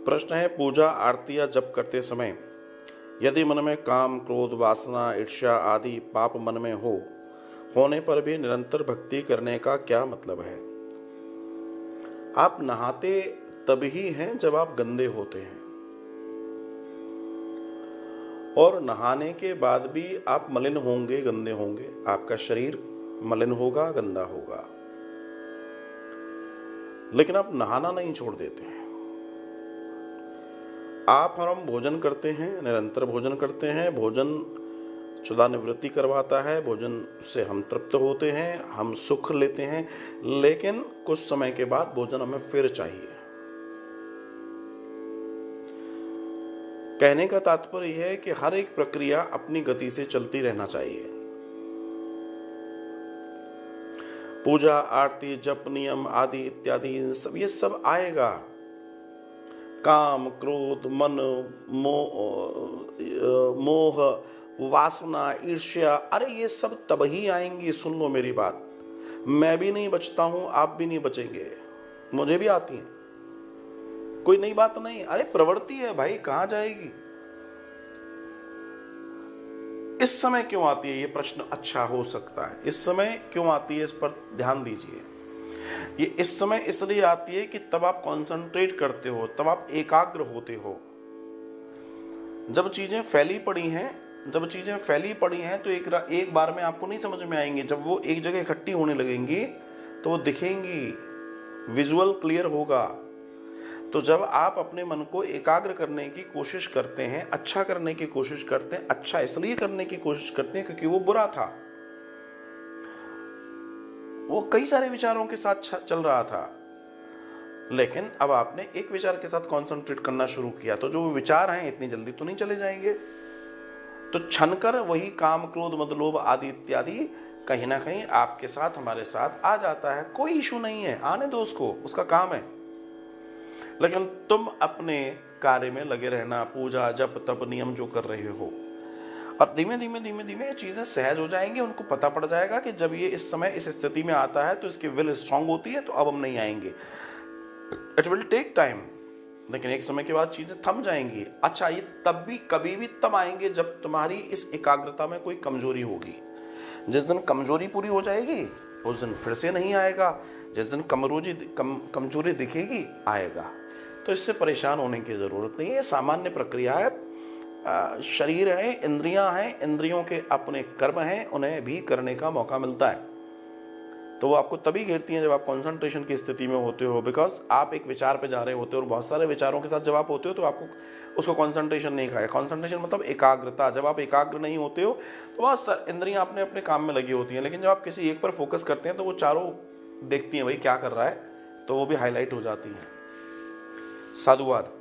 प्रश्न है, पूजा आरती या जप करते समय यदि मन में काम, क्रोध, वासना, ईर्ष्या आदि पाप मन में होने पर भी निरंतर भक्ति करने का क्या मतलब है? आप नहाते तभी हैं जब आप गंदे होते हैं, और नहाने के बाद भी आप मलिन होंगे, गंदे होंगे। आपका शरीर मलिन होगा, गंदा होगा, लेकिन आप नहाना नहीं छोड़ देते हैं। आप और हम भोजन करते हैं, निरंतर भोजन करते हैं। भोजन क्षुधा निवृत्ति करवाता है, भोजन से हम तृप्त होते हैं, हम सुख लेते हैं, लेकिन कुछ समय के बाद भोजन हमें फिर चाहिए। कहने का तात्पर्य यह है कि हर एक प्रक्रिया अपनी गति से चलती रहना चाहिए। पूजा, आरती, जप, नियम आदि इत्यादि ये सब आएगा। काम, क्रोध, मन, मोह, वासना, ईर्ष्या, अरे ये सब तब ही आएंगी। सुन लो मेरी बात, मैं भी नहीं बचता हूं, आप भी नहीं बचेंगे, मुझे भी आती है, कोई नई बात नहीं। अरे प्रवृत्ति है भाई, कहां जाएगी? इस समय क्यों आती है, ये प्रश्न अच्छा हो सकता है। इस समय क्यों आती है, इस पर ध्यान दीजिए। ये इस समय इसलिए आती है कि तब आप कंसंट्रेट करते हो, तब आप एकाग्र होते हो। जब चीजें फैली पड़ी हैं तो एक बार में आपको नहीं समझ में आएंगी। जब वो एक जगह इकट्ठी होने लगेंगी तो वो दिखेंगी, विजुअल क्लियर होगा। तो जब आप अपने मन को एकाग्र करने की कोशिश करते हैं, अच्छा करने की कोशिश करते हैं, अच्छा इसलिए करने की कोशिश करते हैं क्योंकि वो बुरा था, वो कई सारे विचारों के साथ चल रहा था, लेकिन अब आपने एक विचार के साथ कंसंट्रेट करना शुरू किया, तो जो विचार हैं इतनी जल्दी तो नहीं चले जाएंगे। तो छनकर वही काम, क्रोध, मद, लोभ आदि इत्यादि कहीं ना कहीं आपके साथ, हमारे साथ आ जाता है। कोई इशू नहीं है, आने दो उसको, उसका काम है। लेकिन तुम अपने कार्य में लगे रहना, पूजा, जप, तप, नियम जो कर रहे हो, और धीमे धीमे ये चीजें सहज हो जाएंगी। उनको पता पड़ जाएगा कि जब ये इस समय इस स्थिति में आता है तो इसकी विल स्ट्रांग होती है, तो अब हम नहीं आएंगे। इट विल टेक टाइम, लेकिन एक समय के बाद चीजें थम जाएंगी। अच्छा, ये तब भी कभी भी तब आएंगे जब तुम्हारी इस एकाग्रता में कोई कमजोरी होगी। जिस दिन कमजोरी पूरी हो जाएगी उस दिन फिर से नहीं आएगा, जिस दिन कमजोरी दिखेगी आएगा। तो इससे परेशान होने की जरूरत नहीं है, सामान्य प्रक्रिया है। शरीर है, इंद्रियां हैं, इंद्रियों के अपने कर्म हैं, उन्हें भी करने का मौका मिलता है। तो वो आपको तभी घेरती हैं जब आप कंसंट्रेशन की स्थिति में होते हो, बिकॉज आप एक विचार पे जा रहे होते हो और बहुत सारे विचारों के साथ जब आप होते हो तो आपको उसको कंसंट्रेशन नहीं खाए। कंसंट्रेशन मतलब एकाग्रता। जब आप एकाग्र नहीं होते हो तो बहुत इंद्रियां अपने अपने काम में लगी होती हैं, लेकिन जब आप किसी एक पर फोकस करते हैं तो वो चारों देखती हैं भाई क्या कर रहा है, तो वो भी हाईलाइट हो जाती हैं। साधुवाद।